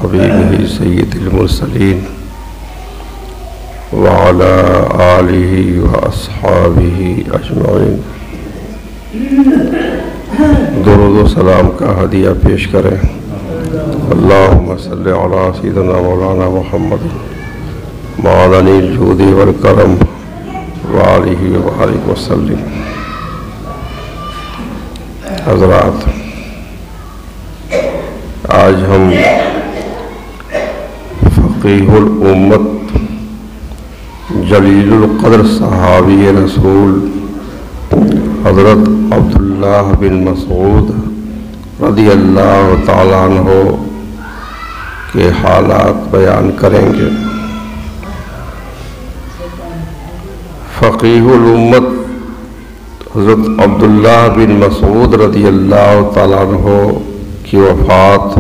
حبیبہ سید المرسلین وعلی آلہ واصحابہ اجمعین۔ درود و سلام کا ہدیہ پیش کریں۔ اللہم صلی علی سیدنا مولانا محمد معدن الجود والکرم وآلہ وآلہ وسلم۔ حضرات، آج ہم فقیہ الامت جلیل القدر صحابی رسول حضرت عبداللہ بن مسعود رضی اللہ تعالیٰ عنہ کے حالات بیان کریں گے۔ فقیہ الامت حضرت عبداللہ بن مسعود رضی اللہ تعالیٰ عنہ کی وفات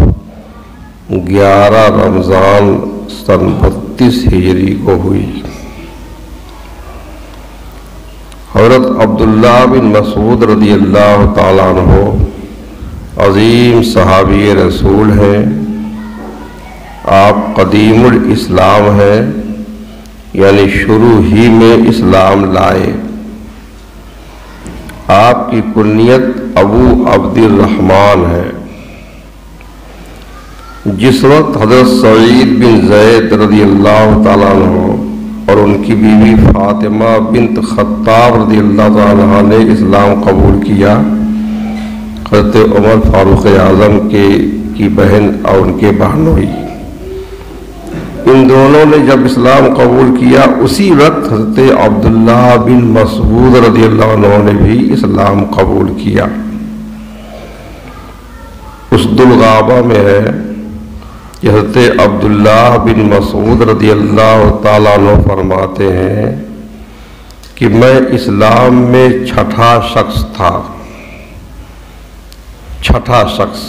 11 رمضان سن 32 ہجری کو ہوئی۔ حضرت عبداللہ بن مسعود رضی اللہ تعالیٰ عنہ عظیم صحابی رسول ہیں۔ آپ قدیم الاسلام ہیں، یعنی شروع ہی میں اسلام لائے۔ آپ کی کنیت ابو عبد الرحمن ہے۔ جس وقت حضرت سعید بن زید رضی اللہ تعالیٰ عنہ اور ان کی بیوی فاطمہ بنت خطاب رضی اللہ تعالیٰ عنہ نے اسلام قبول کیا، حضرت عمر فاروق اعظم کی بہن اور ان کے بہنوئی، ان دونوں نے جب اسلام قبول کیا، اسی وقت حضرت عبداللہ بن مسعود رضی اللہ عنہ نے بھی اسلام قبول کیا۔ اسد الغابہ میں ہے کہ حضرت عبداللہ بن مسعود رضی اللہ تعالیٰ عنہ فرماتے ہیں کہ میں اسلام میں چھٹا شخص تھا۔ چھٹا شخص،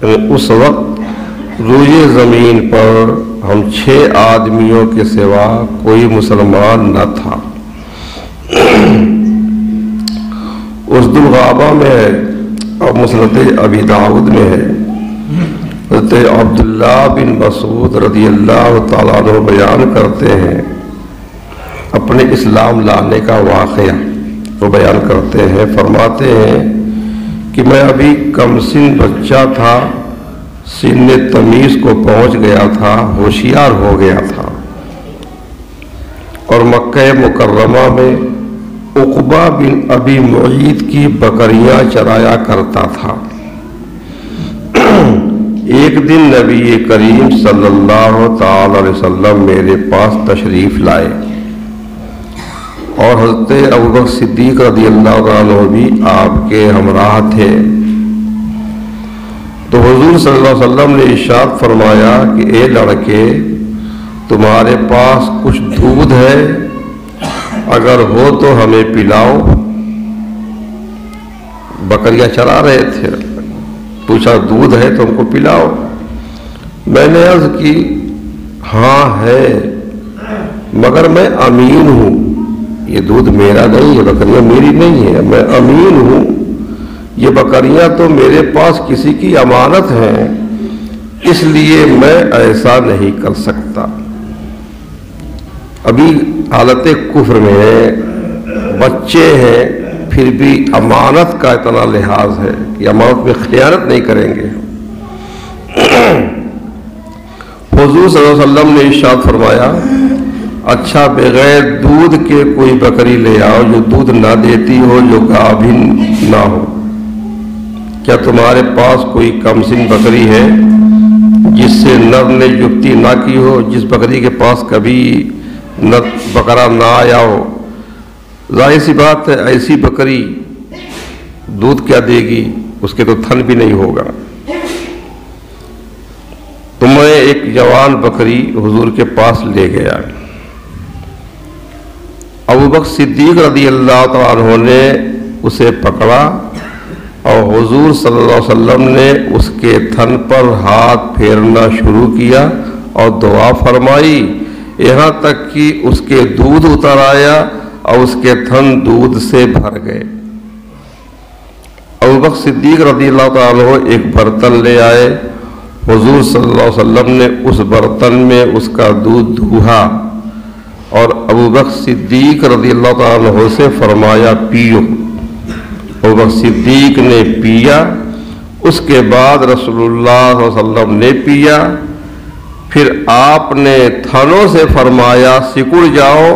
یعنی اس وقت روئے زمین پر ہم 6 آدمیوں کے سوا کوئی مسلمان نہ تھا۔ اسد الغابہ میں ہے اور مسند ابی داؤد میں ہے۔ حضرت عبداللہ بن مسعود رضی اللہ تعالیٰ عنہ بیان کرتے ہیں اپنے اسلام لانے کا واقعہ، وہ بیان کرتے ہیں، فرماتے ہیں کہ میں ابھی کم سن بچہ تھا، سن تمیز کو پہنچ گیا تھا، ہوشیار ہو گیا تھا، اور مکہ مکرمہ میں عقبہ بن ابی معیط کی بکریاں چرایا کرتا تھا۔ ایک دن نبی کریم صلی اللہ تعالی علیہ وسلم میرے پاس تشریف لائے، اور حضرت ابوبکر صدیق رضی اللہ عنہ بھی آپ کے ہمراہ تھے۔ تو حضور صلی اللہ علیہ وسلم نے ارشاد فرمایا کہ اے لڑکے، تمہارے پاس کچھ دودھ ہے؟ اگر ہو تو ہمیں پلاؤ۔ بکریاں چرا رہے تھے، پوچھا دودھ ہے تو ہم کو پلاؤ۔ میں نے عرض کی ہاں ہے، مگر میں امین ہوں، یہ دودھ میرا نہیں، یہ بکریاں میری نہیں ہیں، میں امین ہوں، یہ بکریاں تو میرے پاس کسی کی امانت ہیں، اس لیے میں ایسا نہیں کر سکتا۔ ابھی حالت کفر میں ہیں، بچے ہیں، پھر بھی امانت کا اتنا لحاظ ہے کہ امانت میں خیانت نہیں کریں گے۔ حضور صلی اللہ علیہ وسلم نے ارشاد فرمایا اچھا بغیر دودھ کے کوئی بکری لے آؤ جو دودھ نہ دیتی ہو، جو گابھن نہ ہو۔ کیا تمہارے پاس کوئی کم سن بکری ہے جس سے نر نے جفتی نہ کی ہو، جس بکری کے پاس کبھی بکرا نہ آیا ہو؟ ظاہر سی بات ہے ایسی بکری دودھ کیا دے گی، اس کے تو تھن بھی نہیں ہوگا۔ تو میں ایک جوان بکری حضور کے پاس لے گیا۔ ابوبکر صدیق رضی اللہ تعالیٰ عنہ نے اسے پکڑا اور حضور صلی اللہ علیہ وسلم نے اس کے تھن پر ہاتھ پھیرنا شروع کیا اور دعا فرمائی، یہاں تک کہ اس کے دودھ اتر آیا اور اس کے تھن دودھ سے بھر گئے۔ ابوبکر صدیق رضی اللہ تعالیٰ عنہ ایک برتن لے آئے، حضور صلی اللہ علیہ وسلم نے اس برتن میں اس کا دودھ دھوہا اور ابو بکر صدیق رضی اللہ تعالیٰ عنہ سے فرمایا پیو۔ ابو بکر صدیق نے پیا، اس کے بعد رسول اللہ صلی اللہ علیہ وسلم نے پیا، پھر آپ نے تھنوں سے فرمایا سکڑ جاؤ،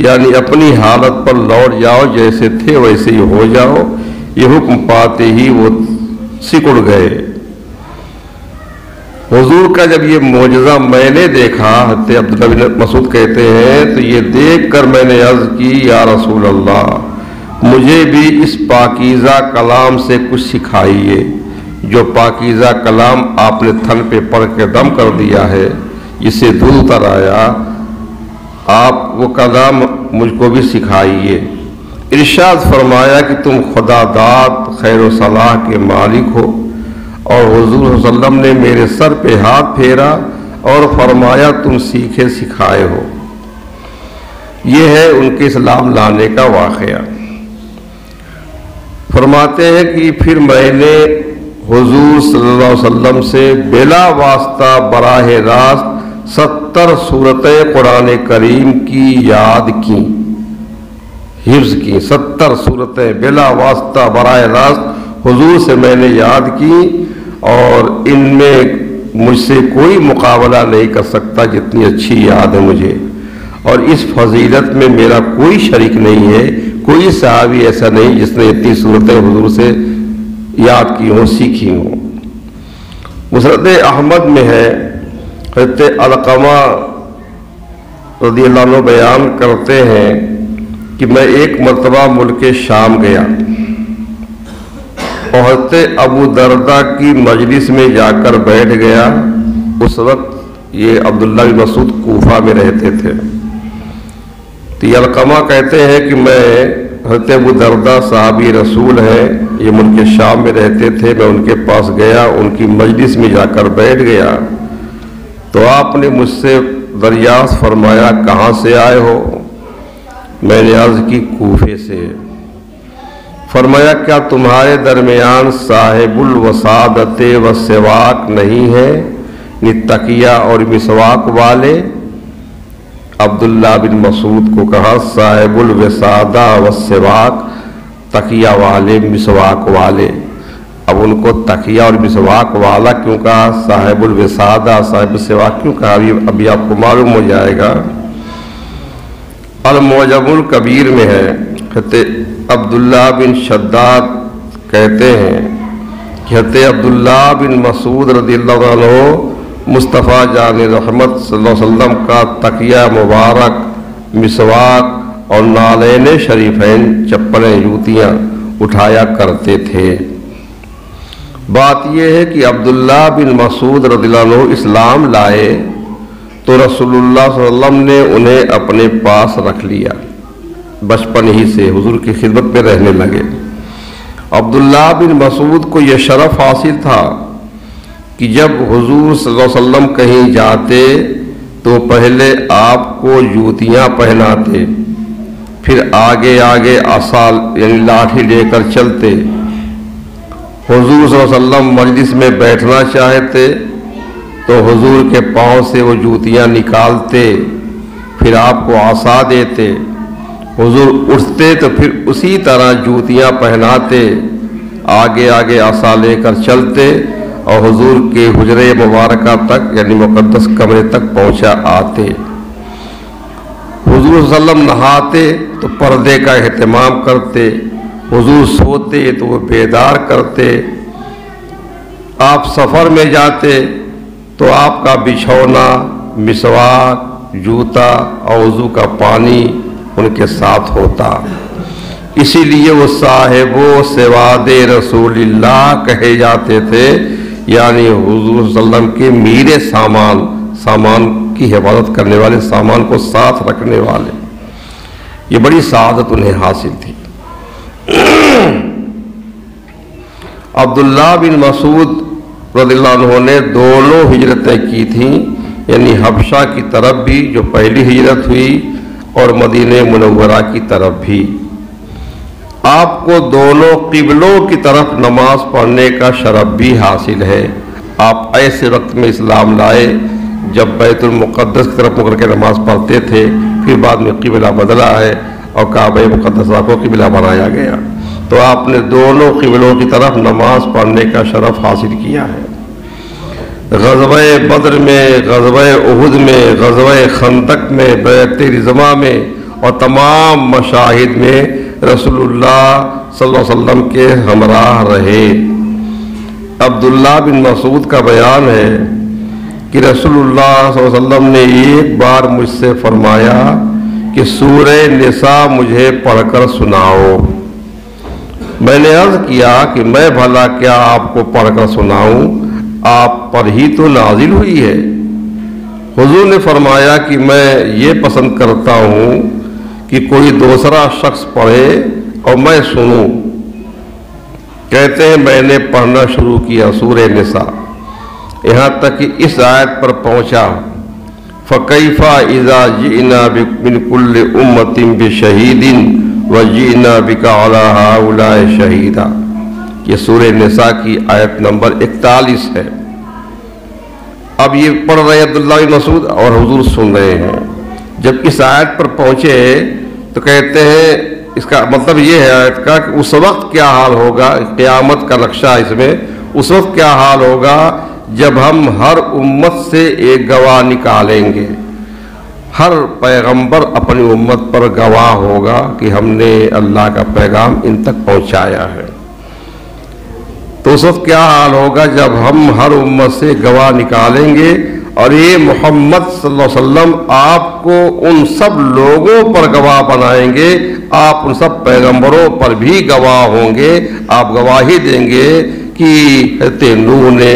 یعنی اپنی حالت پر لوٹ جاؤ، جیسے تھے ویسے ہی ہو جاؤ۔ یہ حکم پاتے ہی وہ سکڑ گئے۔ حضور کا جب یہ معجزہ میں نے دیکھا، حضرت عبداللہ بن مسعود کہتے ہیں، تو یہ دیکھ کر میں نے عرض کی یا رسول اللہ، مجھے بھی اس پاکیزہ کلام سے کچھ سکھائیے۔ جو پاکیزہ کلام آپ نے تھن پہ پڑھ کے دم کر دیا ہے، جس سے دودھ اتر آیا، آپ وہ کلام مجھ کو بھی سکھائیے۔ ارشاد فرمایا کہ تم خدا داد خیر و صلاح کے مالک ہو، اور حضور صلی اللہ علیہ وسلم نے میرے سر پہ ہاتھ پھیرا اور فرمایا تم سیکھے سکھائے ہو۔ یہ ہے ان کے اسلام لانے کا واقعہ۔ فرماتے ہیں کہ پھر میں نے حضور صلی اللہ علیہ وسلم سے بلا واسطہ براہ راست 70 سورتیں قرآن کریم کی یاد کی، حفظ کی۔ 70 سورتیں بلا واسطہ براہ راست حضور سے میں نے یاد کی، اور ان میں مجھ سے کوئی مقابلہ نہیں کر سکتا جتنی اچھی یاد ہے مجھے، اور اس فضیلت میں میرا کوئی شریک نہیں ہے۔ کوئی صحابی ایسا نہیں جس نے اتنی صورتیں حضور سے یاد کی ہوں، سیکھی ہوں۔ مسند احمد میں ہے، حضرت علقمہ رضی اللہ عنہ بیان کرتے ہیں کہ میں ایک مرتبہ ملک شام گیا اور حضرت ابو دردہ کی مجلس میں جا کر بیٹھ گیا۔ اس وقت یہ عبداللہ بن مسعود کوفہ میں رہتے تھے۔ تو یہ علقمہ کہتے ہیں کہ میں حضرت ابو دردہ صحابی رسول ہیں، یہ ملک شام میں رہتے تھے، میں ان کے پاس گیا، ان کی مجلس میں جا کر بیٹھ گیا، تو آپ نے مجھ سے دریافت فرمایا کہاں سے آئے ہو؟ میں نے عرض کی کوفے سے۔ فرمایا کیا تمہارے درمیان صاحب الوسادت والسواک نہیں ہے، تکیہ اور مسواک والے؟ عبداللہ بن مسعود کو کہا صاحب الوسادہ والسواک، تکیہ والے، مسواک والے۔ اب ان کو تکیہ اور مسواک والا کیوں کہا، صاحب الوسادہ صاحب السواک کیوں کہا، ابھی آپ کو معلوم ہو جائے گا۔ المعجم الکبیر میں ہے، حضرت عبداللہ بن شداد کہتے ہیں کہ حضرت عبداللہ بن مسعود رضی اللہ عنہ مصطفیٰ جان رحمت صلی اللہ علیہ وسلم کا تکیہ مبارک، مسواک اور نالین شریفین، چپلیں، جوتیاں اٹھایا کرتے تھے۔ بات یہ ہے کہ عبداللہ بن مسعود رضی اللہ عنہ اسلام لائے تو رسول اللہ صلی اللہ علیہ وسلم نے انہیں اپنے پاس رکھ لیا، بچپن ہی سے حضور کی خدمت میں رہنے لگے۔ عبداللہ بن مسعود کو یہ شرف حاصل تھا کہ جب حضور صلی اللہ علیہ وسلم کہیں جاتے تو پہلے آپ کو جوتیاں پہناتے، پھر آگے آگے عصا یعنی لاٹھی لے کر چلتے۔ حضور صلی اللہ علیہ وسلم مجلس میں بیٹھنا چاہتے تو حضور کے پاؤں سے وہ جوتیاں نکالتے، پھر آپ کو عصا دیتے۔ حضور اٹھتے تو پھر اسی طرح جوتیاں پہناتے، آگے آگے عصا لے کر چلتے اور حضور کے حجرے مبارکہ تک یعنی مقدس کمرے تک پہنچا آتے۔ حضور صلی اللہ علیہ وسلم نہاتے تو پردے کا اہتمام کرتے، حضور سوتے تو وہ بیدار کرتے، آپ سفر میں جاتے تو آپ کا بچھونا، مسواک، جوتا اور وضو کا پانی ان کے ساتھ ہوتا۔ اسی لیے وہ صاحب و سواد رسول اللہ کہے جاتے تھے، یعنی حضور صلی اللہ علیہ وسلم کے میرے سامان کی حفاظت کرنے والے، سامان کو ساتھ رکھنے والے۔ یہ بڑی سعادت انہیں حاصل تھی۔ عبداللہ بن مسعود رضی اللہ عنہ نے دونوں ہجرتیں کی تھیں، یعنی حبشہ کی طرف بھی جو پہلی ہجرت ہوئی اور مدینہ منورہ کی طرف بھی۔ آپ کو دونوں قبلوں کی طرف نماز پڑھنے کا شرف بھی حاصل ہے۔ آپ ایسے وقت میں اسلام لائے جب بیت المقدس کی طرف مڑ کر کے نماز پڑھتے تھے، پھر بعد میں قبلہ بدلا ہے اور کعبہ مقدسہ کو قبلہ بنایا گیا، تو آپ نے دونوں قبلوں کی طرف نماز پڑھنے کا شرف حاصل کیا ہے۔ غزوہ بدر میں، غزوہ احد میں، غزوہ خندق میں، بیعت رضوان میں اور تمام مشاہد میں رسول اللہ صلی اللہ علیہ وسلم کے ہمراہ رہے۔ عبداللہ بن مسعود کا بیان ہے کہ رسول اللہ صلی اللہ علیہ وسلم نے ایک بار مجھ سے فرمایا کہ سورہ نساء مجھے پڑھ کر سناؤ۔ میں نے عرض کیا کہ میں بھلا کیا آپ کو پڑھ کر سناؤں، آپ پر ہی تو نازل ہوئی ہے۔ حضور نے فرمایا کہ میں یہ پسند کرتا ہوں کہ کوئی دوسرا شخص پڑھے اور میں سنوں۔ کہتے ہیں میں نے پڑھنا شروع کیا سورہ نساء، یہاں تک کہ اس آیت پر پہنچا فَكَيْفَ إِذَا جِئْنَا مِنْ كُلِّ أُمَّةٍ بِشَهِيدٍ وَجِئْنَا بِكَ عَلَىٰ هَٰؤُلَاءِ شَهِيدًا۔ یہ سورہ نساء کی آیت نمبر 41 ہے۔ اب یہ پڑھ رہے عبداللہ بن مسعود اور حضور سن رہے ہیں۔ جب اس آیت پر پہنچے تو کہتے ہیں اس کا مطلب یہ ہے آیت کا کہ اس وقت کیا حال ہوگا، قیامت کا نقشہ اس میں، اس وقت کیا حال ہوگا جب ہم ہر امت سے ایک گواہ نکالیں گے۔ ہر پیغمبر اپنی امت پر گواہ ہوگا کہ ہم نے اللہ کا پیغام ان تک پہنچایا ہے۔ تو اس وقت کیا حال ہوگا جب ہم ہر امت سے گواہ نکالیں گے اور یہ محمد صلی اللہ علیہ وسلم آپ کو ان سب لوگوں پر گواہ بنائیں گے، آپ ان سب پیغمبروں پر بھی گواہ ہوں گے۔ آپ گواہی دیں گے کہ حضرت نوح نے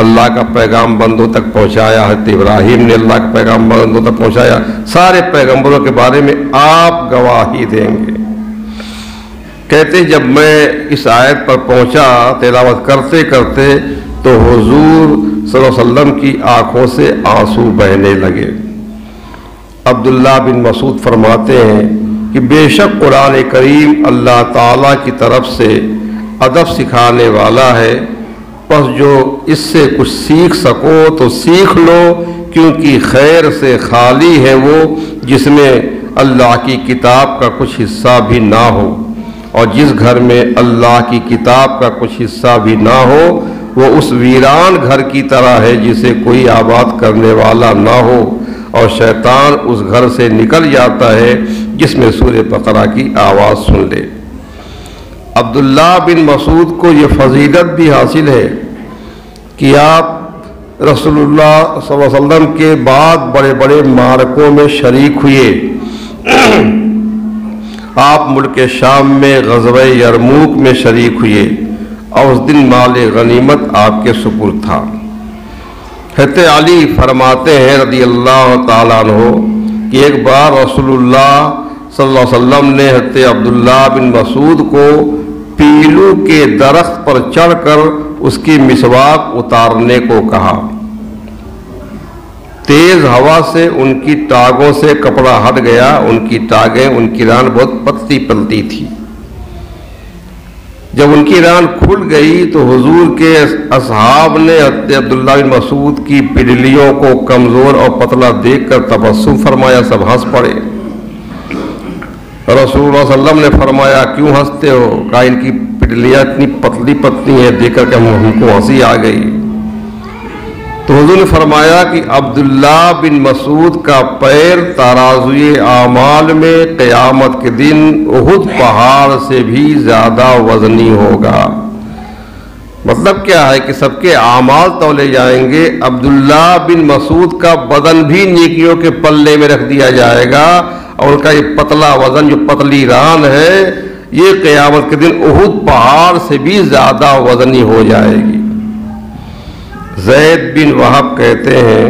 اللہ کا پیغام بندوں تک پہنچایا، حضرت ابراہیم نے اللہ کا پیغام بندوں تک پہنچایا، سارے پیغمبروں کے بارے میں آپ گواہی دیں گے۔ کہتے جب میں اس آیت پر پہنچا تلاوت کرتے کرتے تو حضور صلی اللہ علیہ وسلم کی آنکھوں سے آنسو بہنے لگے۔ عبداللہ بن مسعود فرماتے ہیں کہ بے شک قرآن کریم اللہ تعالیٰ کی طرف سے ادب سکھانے والا ہے، پس جو اس سے کچھ سیکھ سکو تو سیکھ لو، کیونکہ خیر سے خالی ہے وہ جس میں اللہ کی کتاب کا کچھ حصہ بھی نہ ہو، اور جس گھر میں اللہ کی کتاب کا کچھ حصہ بھی نہ ہو وہ اس ویران گھر کی طرح ہے جسے کوئی آباد کرنے والا نہ ہو، اور شیطان اس گھر سے نکل جاتا ہے جس میں سورہ بقرہ کی آواز سن لے۔ عبداللہ بن مسعود کو یہ فضیلت بھی حاصل ہے کہ آپ رسول اللہ صلی اللہ علیہ وسلم کے بعد بڑے بڑے معرکوں میں شریک ہوئے۔ آپ ملک شام میں غزوہ یرموک میں شریک ہوئے اور اس دن مال غنیمت آپ کے سپرد تھا۔ حضرت علی فرماتے ہیں رضی اللہ تعالیٰ عنہ کہ ایک بار رسول اللہ صلی اللہ علیہ وسلم نے حضرت عبداللہ بن مسعود کو پیلو کے درخت پر چڑھ کر اس کی مسواک اتارنے کو کہا۔ تیز ہوا سے ان کی ٹانگوں سے کپڑا ہٹ گیا، ان کی ٹانگیں، ان کی ران بہت پتلی پلتی تھی۔ جب ان کی ران کھل گئی تو حضور کے اصحاب نے حضرت عبداللہ بن مسعود کی پڈلیوں کو کمزور اور پتلا دیکھ کر تبسم فرمایا، سب ہنس پڑے۔ رسول اللہ صلی اللہ علیہ وسلم نے فرمایا کیوں ہنستے ہو؟ کہا ان کی پڈلیاں اتنی پتلی پتلی ہیں دیکھ کر کہ ہم کو ہنسی آ گئی۔ تو حضور نے فرمایا کہ عبداللہ بن مسعود کا پیر ترازوئے اعمال میں قیامت کے دن احد پہاڑ سے بھی زیادہ وزنی ہوگا۔ مطلب کیا ہے کہ سب کے اعمال تولے جائیں گے، عبداللہ بن مسعود کا بدن بھی نیکیوں کے پلے میں رکھ دیا جائے گا، اور ان کا یہ پتلا وزن جو پتلی ران ہے یہ قیامت کے دن احد پہاڑ سے بھی زیادہ وزنی ہو جائے گی۔ زید بن وہب کہتے ہیں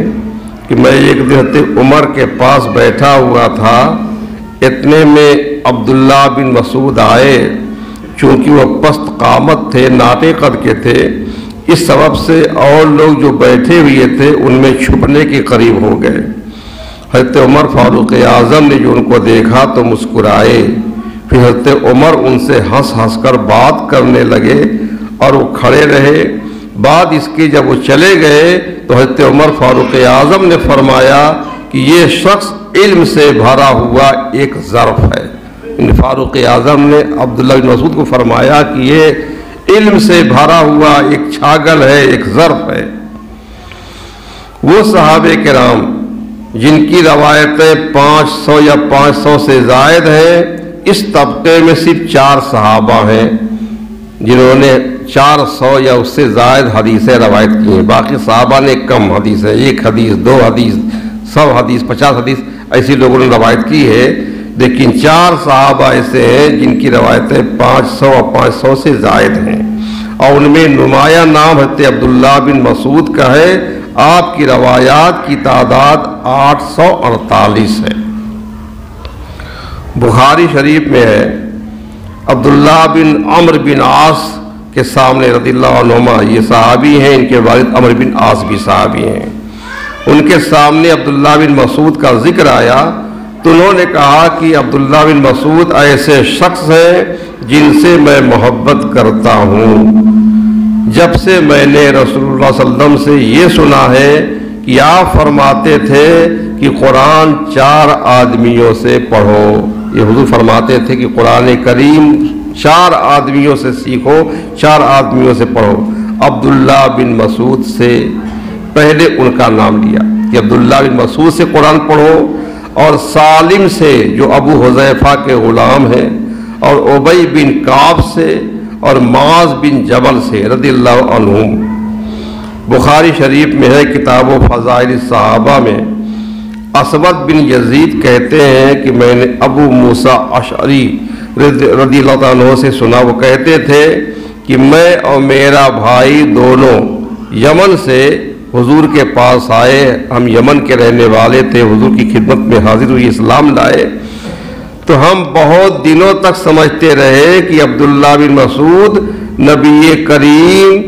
کہ میں ایک دن حضرت عمر کے پاس بیٹھا ہوا تھا، اتنے میں عبداللہ بن مسعود آئے۔ چونکہ وہ پست قامت تھے، ناٹے قد کے تھے، اس سبب سے اور لوگ جو بیٹھے ہوئے تھے ان میں چھپنے کے قریب ہو گئے۔ حضرت عمر فاروق اعظم نے جو ان کو دیکھا تو مسکرائے، پھر حضرت عمر ان سے ہنس ہنس کر بات کرنے لگے اور وہ کھڑے رہے۔ بعد اس کے جب وہ چلے گئے تو حضرت عمر فاروق اعظم نے فرمایا کہ یہ شخص علم سے بھرا ہوا ایک ظرف ہے۔ فاروق اعظم نے عبداللہ بن مسعود کو فرمایا کہ یہ علم سے بھرا ہوا ایک چھاگل ہے، ایک ظرف ہے۔ وہ صحابہ کرام جن کی روایتیں 500 یا 500 سے زائد ہیں، اس طبقے میں صرف 4 صحابہ ہیں جنہوں نے 400 یا اس سے زائد حدیثیں روایت کی ہیں۔ باقی صحابہ نے کم حدیثیں، 1 حدیث، 2 حدیث، 100 حدیث، 50 حدیث ایسی لوگوں نے روایت کی ہے، لیکن 4 صحابہ ایسے ہیں جن کی روایتیں 500 اور 500 سے زائد ہیں، اور ان میں نمایاں نام حضرت عبداللہ بن مسعود کا ہے۔ آپ کی روایات کی تعداد 848 ہے۔ بخاری شریف میں ہے عبداللہ بن عمرو بن عاص کے سامنے رضی اللہ عنہما، یہ صحابی ہیں، ان کے والد عمرو بن عاص بھی صحابی ہیں، ان کے سامنے عبداللہ بن مسعود کا ذکر آیا تو انہوں نے کہا کہ عبداللہ بن مسعود ایسے شخص ہیں جن سے میں محبت کرتا ہوں۔ جب سے میں نے رسول اللہ صلی اللہ علیہ وسلم سے یہ سنا ہے کہ آپ فرماتے تھے کہ قرآن 4 آدمیوں سے پڑھو، یہ حضور فرماتے تھے کہ قرآن کریم 4 آدمیوں سے سیکھو، 4 آدمیوں سے پڑھو۔ عبداللہ بن مسعود سے پہلے ان کا نام لیا کہ عبداللہ بن مسعود سے قرآن پڑھو، اور سالم سے جو ابو حذیفہ کے غلام ہیں، اور ابی بن کعب سے، اور معاذ بن جبل سے رضی اللہ عنہم۔ بخاری شریف میں ہے کتاب و فضائل الصحابہ میں اسود بن یزید کہتے ہیں کہ میں نے ابو موسیٰ اشعری رضی اللہ عنہ سے سنا، وہ کہتے تھے کہ میں اور میرا بھائی دونوں یمن سے حضور کے پاس آئے، ہم یمن کے رہنے والے تھے، حضور کی خدمت میں حاضر ہوئی، اسلام لائے، تو ہم بہت دنوں تک سمجھتے رہے کہ عبداللہ بن مسعود نبی کریم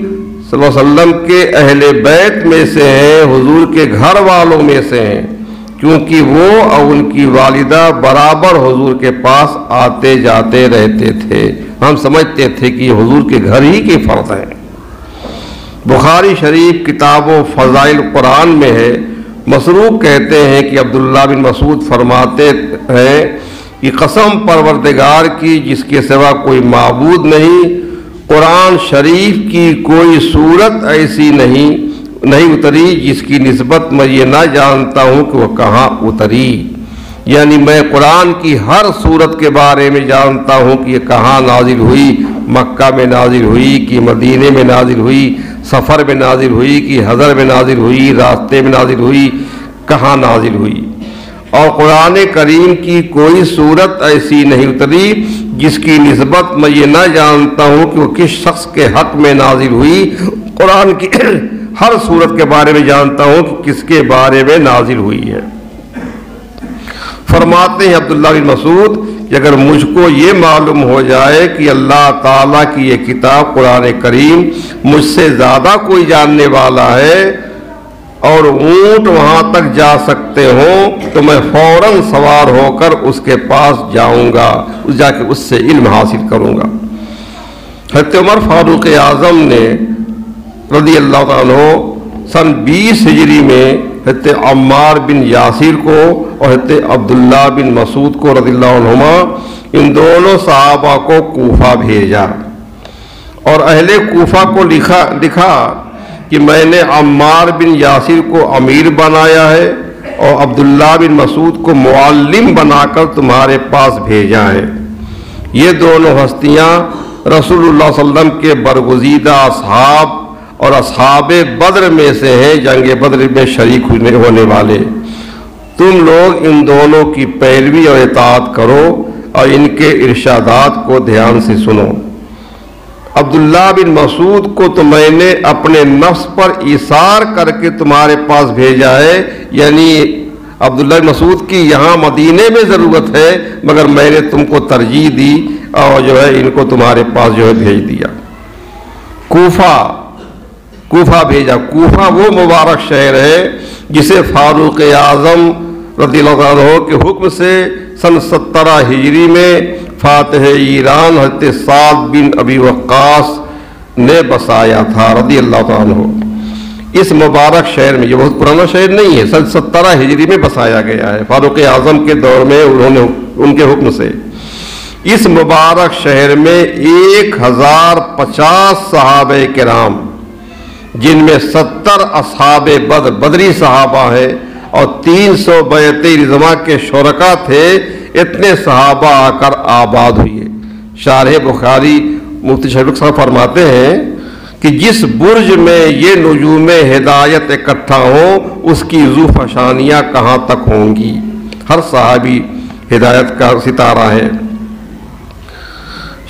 صلی اللہ علیہ وسلم کے اہل بیت میں سے ہیں، حضور کے گھر والوں میں سے ہیں، کیونکہ وہ اور ان کی والدہ برابر حضور کے پاس آتے جاتے رہتے تھے، ہم سمجھتے تھے کہ یہ حضور کے گھر ہی کے فرد ہیں۔ بخاری شریف کتاب و فضائل قرآن میں ہے، مسروق کہتے ہیں کہ عبداللہ بن مسعود فرماتے ہیں کہ قسم پروردگار کی جس کے سوا کوئی معبود نہیں، قرآن شریف کی کوئی صورت ایسی نہیں اتری جس کی نسبت میں یہ نہ جانتا ہوں کہ وہ کہاں اتری، یعنی میں قرآن کی ہر صورت کے بارے میں جانتا ہوں کہ یہ کہاں نازل ہوئی، مکہ میں نازل ہوئی کہ مدینے میں نازل ہوئی، سفر میں نازل ہوئی کہ حضر میں نازل ہوئی، راستے میں نازل ہوئی، کہاں نازل ہوئی۔ اور قرآن کریم کی کوئی صورت ایسی نہیں اتری جس کی نسبت میں یہ نہ جانتا ہوں کہ وہ کس شخص کے حق میں نازل ہوئی، قرآن کی ہر صورت کے بارے میں جانتا ہوں کہ کس کے بارے میں نازل ہوئی ہے۔ فرماتے ہیں عبداللہ بن مسعود کہ اگر مجھ کو یہ معلوم ہو جائے کہ اللہ تعالیٰ کی یہ کتاب قرآن کریم مجھ سے زیادہ کوئی جاننے والا ہے اور اونٹ وہاں تک جا سکتے ہوں تو میں فوراً سوار ہو کر اس کے پاس جاؤں گا، جا کے اس سے علم حاصل کروں گا۔ حضرت عمر فاروق اعظم نے رضی اللہ عنہ سن 20 ہجری میں حضرت عمار بن یاسر کو اور حضرت عبداللہ بن مسعود کو رضی اللہ عنہما، ان دونوں صحابہ کو کوفہ بھیجا، اور اہل کوفہ کو لکھا کہ میں نے عمار بن یاسر کو امیر بنایا ہے اور عبداللہ بن مسعود کو معلم بنا کر تمہارے پاس بھیجا ہے۔ یہ دونوں ہستیاں رسول اللہ صلی اللہ علیہ وسلم کے برگزیدہ اصحاب اور اصحاب بدر میں سے ہیں، جنگ بدر میں شریک ہونے والے۔ تم لوگ ان دونوں کی پیروی اور اطاعت کرو اور ان کے ارشادات کو دھیان سے سنو۔ عبداللہ بن مسعود کو تو میں نے اپنے نفس پر ایثار کر کے تمہارے پاس بھیجا ہے، یعنی عبداللہ بن مسعود کی یہاں مدینے میں ضرورت ہے، مگر میں نے تم کو ترجیح دی اور جو ہے ان کو تمہارے پاس جو ہے بھیج دیا۔ کوفہ بھیجا۔ کوفہ وہ مبارک شہر ہے جسے فاروق اعظم رضی اللہ عنہ کے حکم سے سن 17 ہجری میں فاتح ایران حضرت سعد بن ابی وقاص نے بسایا تھا رضی اللہ تعالیٰ عنہ۔ اس مبارک شہر میں، یہ بہت پرانا شہر نہیں ہے، 17 ہجری میں بسایا گیا ہے فاروق اعظم کے دور میں، ان کے حکم سے۔ اس مبارک شہر میں 1050 صحابہ کرام، جن میں 70 اصحاب بدری صحابہ ہیں اور 300 بیعت رضوان کے شرکا تھے، اتنے صحابہ آ کر آباد ہوئے۔ شارح بخاری مفتی شفیق صاحب فرماتے ہیں کہ جس برج میں یہ نجوم ہدایت اکٹھا ہوں، اس کی ذوفشانیاں کہاں تک ہوں گی۔ ہر صحابی ہدایت کا ستارہ ہے۔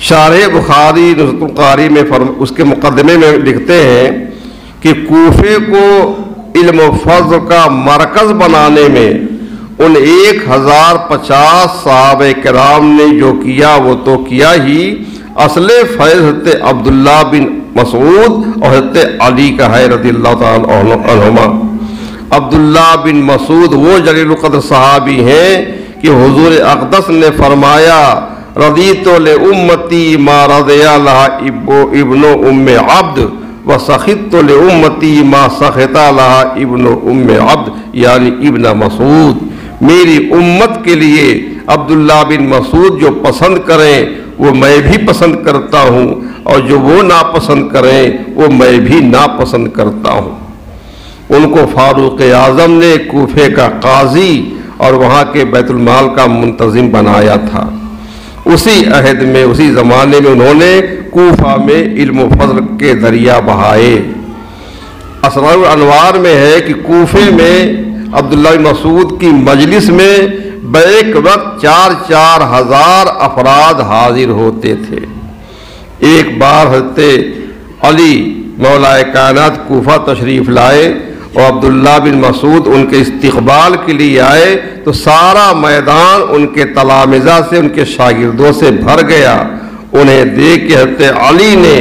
شارح بخاری نزہۃ القاری میں اس کے مقدمے میں لکھتے ہیں کہ کوفے کو علم و فضل کا مرکز بنانے میں ان 1050 صحابہ کرام نے جو کیا وہ تو کیا ہی، اصل فیض حضرت عبداللہ بن مسعود اور حضرت علی کا ہے رضی اللہ تعالیٰ عنہما۔ عبداللہ بن مسعود وہ جلیل القدر صحابی ہیں کہ حضور اقدس نے فرمایا رضیت لامتی ما رضی لہا ابن ام عبد وسخط لامتی ما سخط لہا ابن ام عبد، یعنی ابن مسعود، میری امت کے لیے عبداللہ بن مسعود جو پسند کریں وہ میں بھی پسند کرتا ہوں، اور جو وہ ناپسند کریں وہ میں بھی ناپسند کرتا ہوں۔ ان کو فاروق اعظم نے کوفے کا قاضی اور وہاں کے بیت المال کا منتظم بنایا تھا۔ اسی عہد میں، اسی زمانے میں انہوں نے کوفہ میں علم و فضل کے دریا بہائے۔ اسرار الانوار میں ہے کہ کوفے میں عبداللہ بن مسعود کی مجلس میں بیک وقت 4 ہزار افراد حاضر ہوتے تھے۔ ایک بار حضرت علی مولا کائنات کوفہ تشریف لائے اور عبداللہ بن مسعود ان کے استقبال کے لیے آئے تو سارا میدان ان کے تلامذہ سے، ان کے شاگردوں سے بھر گیا۔ انہیں دیکھ کے حضرت علی نے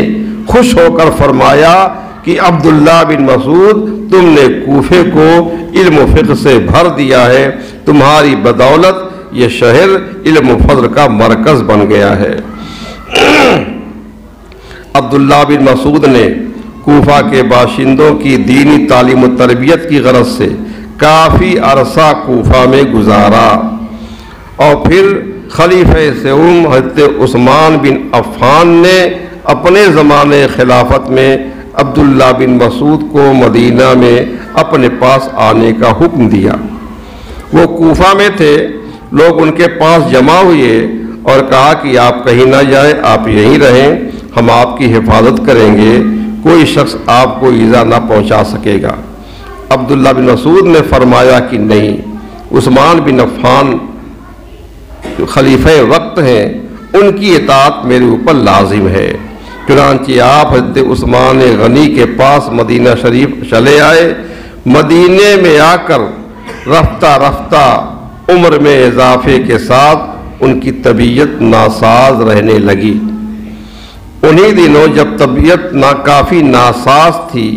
خوش ہو کر فرمایا کہ عبداللہ بن مسعود تم نے کوفے کو علم و فقہ سے بھر دیا ہے، تمہاری بدولت یہ شہر علم و فضل کا مرکز بن گیا ہے۔ عبداللہ بن مسعود نے کوفہ کے باشندوں کی دینی تعلیم و تربیت کی غرض سے کافی عرصہ کوفہ میں گزارا، اور پھر خلیفہ سوم حضرت عثمان بن عفان نے اپنے زمانے خلافت میں عبداللہ بن مسعود کو مدینہ میں اپنے پاس آنے کا حکم دیا۔ وہ کوفہ میں تھے، لوگ ان کے پاس جمع ہوئے اور کہا کہ آپ کہیں نہ جائیں، آپ یہیں رہیں، ہم آپ کی حفاظت کریں گے، کوئی شخص آپ کو ایذا نہ پہنچا سکے گا۔ عبداللہ بن مسعود نے فرمایا کہ نہیں، عثمان بن عفان جو خلیفہ وقت ہیں ان کی اطاعت میرے اوپر لازم ہے۔ چنانچہ آپ حضرت عثمان غنی کے پاس مدینہ شریف چلے آئے۔ مدینے میں آ کر رفتہ رفتہ عمر میں اضافے کے ساتھ ان کی طبیعت ناساز رہنے لگی۔ انہی دنوں جب طبیعت کافی ناساز تھی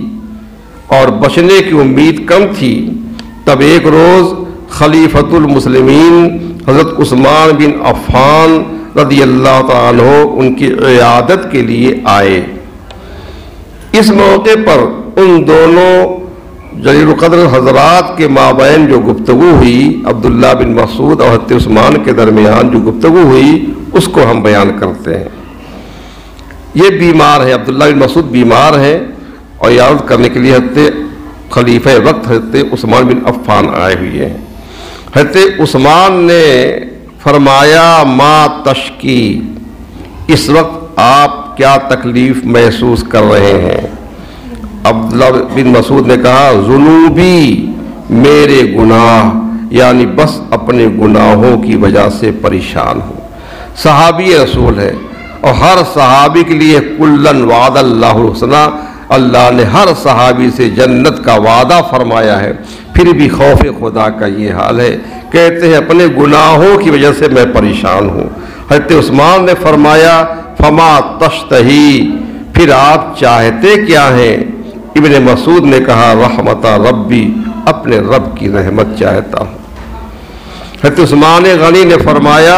اور بچنے کی امید کم تھی، تب ایک روز خلیفۃ المسلمین حضرت عثمان بن عفان رضی اللہ تعالیٰ عنہ ان کی عیادت کے لیے آئے۔ اس موقع پر ان دونوں جلیل القدر حضرات کے مابین جو گفتگو ہوئی، عبداللہ بن مسعود اور حضرت عثمان کے درمیان جو گفتگو ہوئی، اس کو ہم بیان کرتے ہیں۔ یہ بیمار ہے، عبداللہ بن مسعود بیمار ہے اور عیادت کرنے کے لیے حضرت خلیفہ وقت حضرت عثمان بن عفان آئے ہوئے ہیں۔ حضرت عثمان نے فرمایا ما تشکی، اس وقت آپ کیا تکلیف محسوس کر رہے ہیں؟ عبداللہ بن مسعود نے کہا ذنوبی، میرے گناہ، یعنی بس اپنے گناہوں کی وجہ سے پریشان ہوں۔ صحابی رسول ہے اور ہر صحابی کے لیے کلن وعد اللہ الحسنی، اللہ نے ہر صحابی سے جنت کا وعدہ فرمایا ہے، پھر بھی خوف خدا کا یہ حال ہے، کہتے ہیں اپنے گناہوں کی وجہ سے میں پریشان ہوں۔ حضرت عثمان نے فرمایا فما تشتہی، پھر آپ چاہتے کیا ہیں؟ ابن مسعود نے کہا رحمت ربی، اپنے رب کی رحمت چاہتا ہوں۔ حضرت عثمان غنی نے فرمایا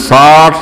60